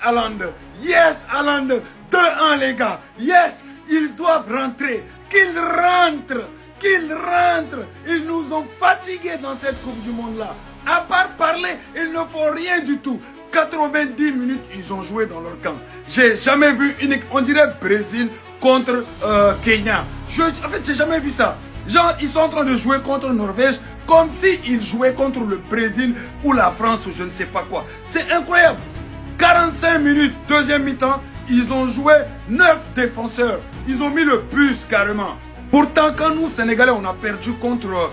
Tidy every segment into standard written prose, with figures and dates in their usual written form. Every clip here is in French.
Haaland. Yes, Haaland. 2-1, les gars. Yes, ils doivent rentrer. Qu'ils rentrent. Qu'ils rentrent. Ils nous ont fatigués dans cette Coupe du Monde-là. À part parler, ils ne font rien du tout. 90 minutes, ils ont joué dans leur camp. J'ai jamais vu une... On dirait Brésil contre Kenya. En fait, j'ai jamais vu ça. Genre, ils sont en train de jouer contre Norvège comme s'ils jouaient contre le Brésil ou la France ou je ne sais pas quoi. C'est incroyable. 45 minutes, deuxième mi-temps, ils ont joué 9 défenseurs. Ils ont mis le bus carrément. Pourtant, quand nous, Sénégalais, on a perdu contre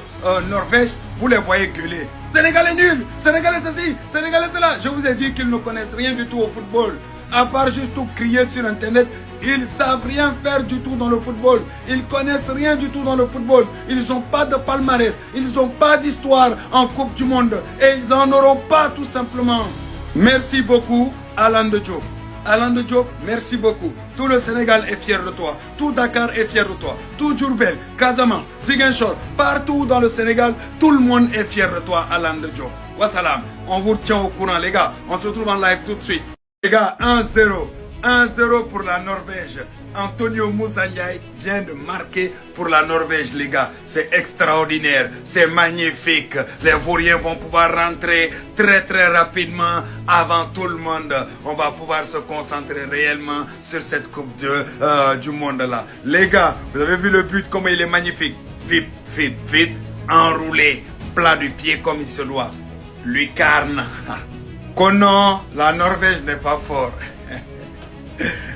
Norvège, vous les voyez gueuler. Sénégalais nul, Sénégalais ceci, Sénégalais cela. Je vous ai dit qu'ils ne connaissent rien du tout au football. À part juste tout crier sur Internet, ils savent rien faire du tout dans le football. Ils connaissent rien du tout dans le football. Ils n'ont pas de palmarès, ils n'ont pas d'histoire en Coupe du Monde. Et ils n'en auront pas tout simplement. Merci beaucoup, Haaland Diop. Haaland Diop, merci beaucoup. Tout le Sénégal est fier de toi. Tout Dakar est fier de toi. Tout Diourbel, Casamance, Ziguinchor, partout dans le Sénégal, tout le monde est fier de toi, Haaland Diop. Wassalam. On vous tient au courant, les gars. On se retrouve en live tout de suite. Les gars, 1-0. 1-0 pour la Norvège. Antonio Moussa Ndiaye vient de marquer pour la Norvège, les gars. C'est extraordinaire, c'est magnifique. Les Vauriens vont pouvoir rentrer très rapidement avant tout le monde. On va pouvoir se concentrer réellement sur cette Coupe du Monde là. Les gars, vous avez vu le but, comment il est magnifique. Vite, enroulé, plat du pied comme il se doit. Lucarne. Konon, la Norvège n'est pas fort.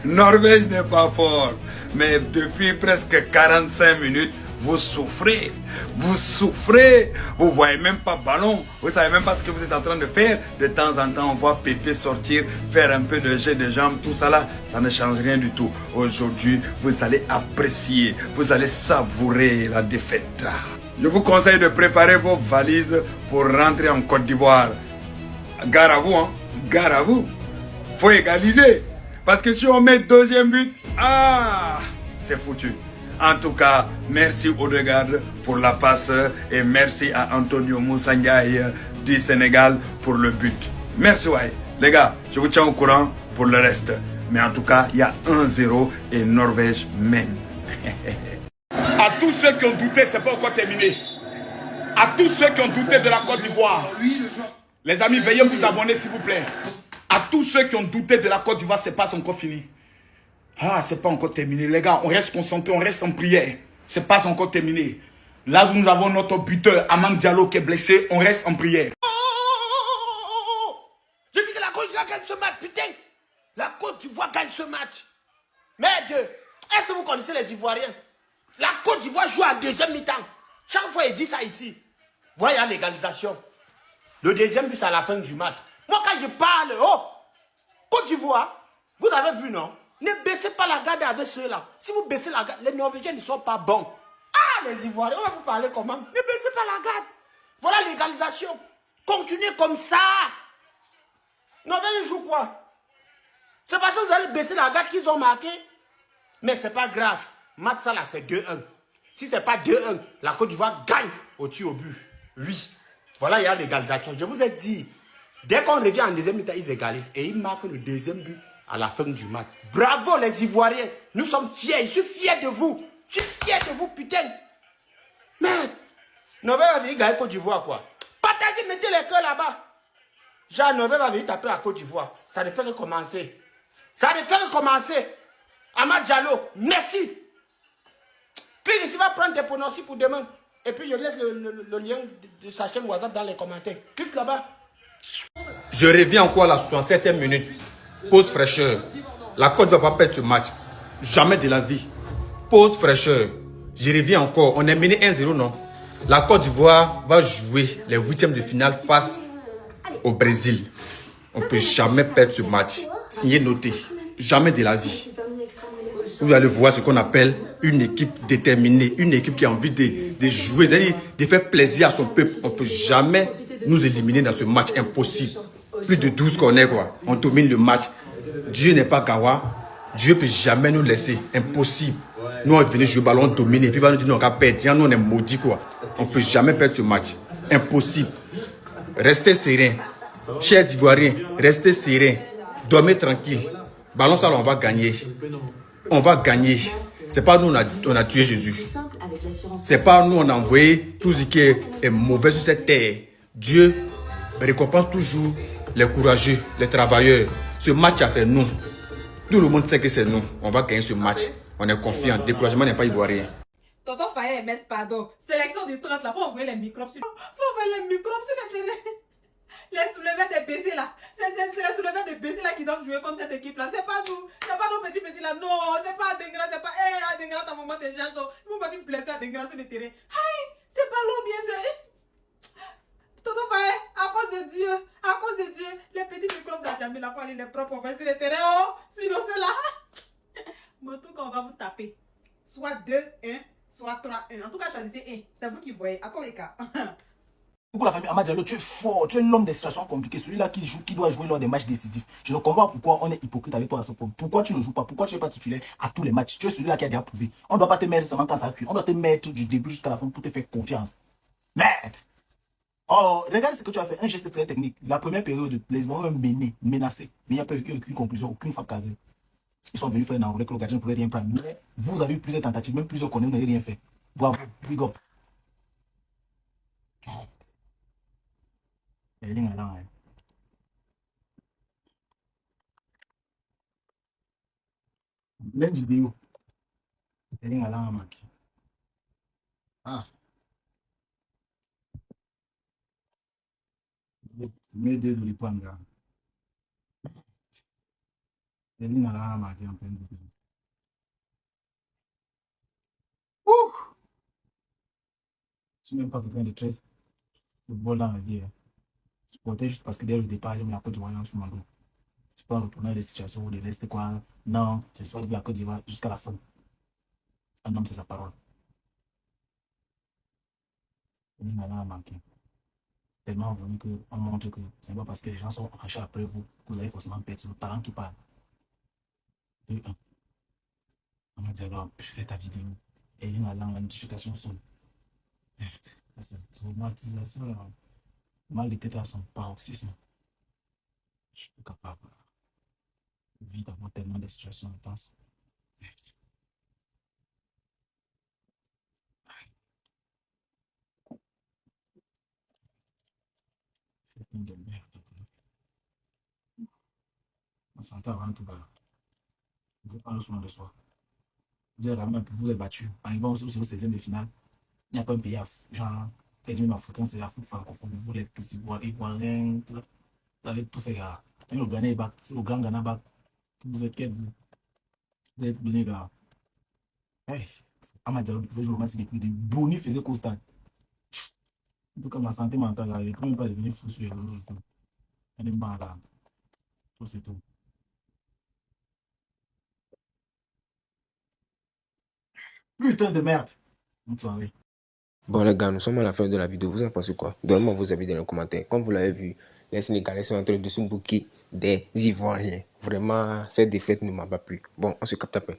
Norvège n'est pas fort. Mais depuis presque 45 minutes, vous souffrez. Vous souffrez. Vous ne voyez même pas ballon. Vous ne savez même pas ce que vous êtes en train de faire. De temps en temps, on voit Pépé sortir, faire un peu de jet de jambes, tout ça là. Ça ne change rien du tout. Aujourd'hui, vous allez apprécier. Vous allez savourer la défaite. Je vous conseille de préparer vos valises pour rentrer en Côte d'Ivoire. Gare à vous, hein. Gare à vous. Faut égaliser. Parce que si on met deuxième but, c'est foutu. En tout cas, merci Odegaard pour la passe et merci à Antonio Moussa Ndiaye du Sénégal pour le but. Merci, ouais. Les gars, je vous tiens au courant pour le reste. Mais en tout cas, il y a 1-0 et Norvège mène. À tous ceux qui ont douté, c'est pas encore terminé. À tous ceux qui ont douté de la Côte d'Ivoire. Les amis, veuillez vous abonner s'il vous plaît. À tous ceux qui ont douté de la Côte d'Ivoire, c'est pas encore fini. C'est pas encore terminé. Les gars, on reste concentrés, on reste en prière. C'est pas encore terminé. Là où nous avons notre buteur, Amam Diallo, qui est blessé, on reste en prière. Je dis que la Côte d'Ivoire gagne ce match, putain. La Côte d'Ivoire gagne ce match. Merde, est-ce que vous connaissez les Ivoiriens? La Côte d'Ivoire joue en deuxième mi-temps. Chaque fois, il dit ça ici. Voyez l'égalisation. Le deuxième but, c'est à la fin du match. Moi, quand je parle, Côte d'Ivoire, vous avez vu, non? Ne baissez pas la garde avec ceux-là. Si vous baissez la garde, les Norvégiens ne sont pas bons. Les Ivoiriens, on va vous parler comment? Ne baissez pas la garde. Voilà l'égalisation. Continuez comme ça. Norvège joue quoi? C'est parce que vous allez baisser la garde qu'ils ont marqué. Mais c'est pas grave. Match ça là, c'est 2-1. Si c'est pas 2-1, la Côte d'Ivoire gagne au-dessus au but. Oui. Voilà, il y a l'égalisation. Je vous ai dit, dès qu'on revient en deuxième mi-temps, ils égalisent. Et ils marquent le deuxième but à la fin du match. Bravo les Ivoiriens. Nous sommes fiers. Je suis fier de vous. Je suis fier de vous, putain. Merde. Norvège va venir gagner Côte d'Ivoire, quoi. Partagez, mettez les cœurs là-bas. Genre, Norvège va venir taper la Côte d'Ivoire. Ça ne fait que commencer. Ça ne fait que commencer. Amad Diallo, merci. Puis ici, va prendre tes pronostics pour demain. Et puis, je laisse le lien de sa chaîne WhatsApp dans les commentaires. Clique là-bas. Je reviens encore à la 67e minute. Pause fraîcheur. La Côte ne va pas perdre ce match. Jamais de la vie. Pause fraîcheur. Je reviens encore. On est mené 1-0, non? La Côte d'Ivoire va jouer les huitièmes de finale face au Brésil. On ne peut jamais perdre ce match. Signé, noté. Jamais de la vie. Vous allez voir ce qu'on appelle une équipe déterminée, une équipe qui a envie de jouer, de faire plaisir à son peuple. On ne peut jamais nous éliminer dans ce match, impossible. Plus de 12 qu'on est, quoi. On domine le match. Dieu n'est pas Gawa. Dieu ne peut jamais nous laisser, impossible. Nous, on est venu jouer le ballon, dominer, puis il va nous dire non, on va perdre. Nous, on est maudits, quoi. On ne peut jamais perdre ce match. Impossible. Restez sereins. Chers Ivoiriens, restez sereins. Dormez tranquille. Ballon Sale, on va gagner. On va gagner. C'est pas nous on a tué Jésus. C'est pas nous on a envoyé tout ce qui est mauvais sur cette terre. Dieu récompense toujours les courageux, les travailleurs. Ce match-là, c'est nous. Tout le monde sait que c'est nous. On va gagner ce match. On est confiant. Découragement n'est pas ivoirien. Tonton Faye MS, pardon. Sélection du 30, là, faut envoyer les microbes sur... Faut envoyer les microbes sur le terrain. Les soulevés des BC, là. C'est les soulevés des BC, là, qui doivent jouer contre cette équipe-là. C'est pas nous. C'est pas nos petits, là. Non, c'est pas Adingra. C'est pas... Eh, Adingra, ta maman t'es jeune. Vous m'avez blessé Adingra sur le terrain. Aïe, c'est pas l'eau bien, c'est... Tonton Faye, à cause de Dieu, les petits microbes d'Adjamil, là, faut aller les propres, on va sur le terrain. Oh, sinon, c'est là. Mais en tout cas, on va vous taper. Soit 2-1. Soit 3-1. En tout cas, choisissez 1. C'est vous qui voyez. À tous les cas. Pour la famille Amad Diallo, tu es fort. Tu es l'homme des situations compliquées. Celui-là qui doit jouer lors des matchs décisifs. Je ne comprends pas pourquoi on est hypocrite avec toi à ce point. Pourquoi tu ne joues pas? Pourquoi tu n'es pas titulaire à tous les matchs? Tu es celui-là qui a déjà prouvé. On ne doit pas te mettre seulement quand ça cuit. On doit te mettre du début jusqu'à la fin pour te faire confiance. Merde! Oh, regarde ce que tu as fait. Un geste très technique. La première période, les Ivoiriens ont menacé. Mais il n'y a pas eu aucune conclusion, aucune frappe carrée. Ils sont venus faire un enroulé que le gardien ne pouvait rien prendre. Mais vous avez eu plusieurs tentatives, même plusieurs qu'on n'avez rien fait. Bravo, big up. Même vidéo. Ah. Mais deux de l'époque. Je suis même pas quelqu'un de très football dans la vie. Je supportais juste parce que dès le départ, j'aime la Côte d'Ivoire sur mon dos. Je peux retourner dans des situations où les restes quoi. Non, je suis de la Côte d'Ivoire jusqu'à la fin. Un homme, c'est sa parole. Il m'a manqué. Tellement venu qu'on montre que c'est pas parce que les gens sont arrachés après vous que vous allez forcément perdre. C'est le talent qui parle. 2-1. On m'a dit alors, je fais ta vidéo. Et il y a la notification sonne. Merde, c'est traumatisation là. Mal de tête à son paroxysme. Je suis plus capable. Vite d'avoir tellement de situations intenses. Merde. C'est une de merde. Ma santé avant tout va. Vous parlez souvent de soi. Vous êtes battu. En arrivant au 16e de finale, il n'y a pas un pays genre, même africain, c'est l'Afrique francophone. Vous êtes Ivoiriens, vous avez tout fait. Quand le Ghana est back, c'est le grand Ghana back. Vous êtes quel vous? Vous êtes donné gars. Hey, Amad Diallo pouvait jouer au match depuis des bonus faisait qu'au stade. En tout cas, ma santé mentale, je ne peux même pas devenir fou sur les réseaux sociaux. Elle est malade. Tout c'est tout. Putain de merde. Bonne soirée. Bon les gars, nous sommes à la fin de la vidéo. Vous en pensez quoi? Donnez-moi vos avis dans les commentaires. Comme vous l'avez vu, les Sénégalais sont en train de se bouquer des Ivoiriens. Vraiment, cette défaite ne m'a pas plu. Bon, on se capte après.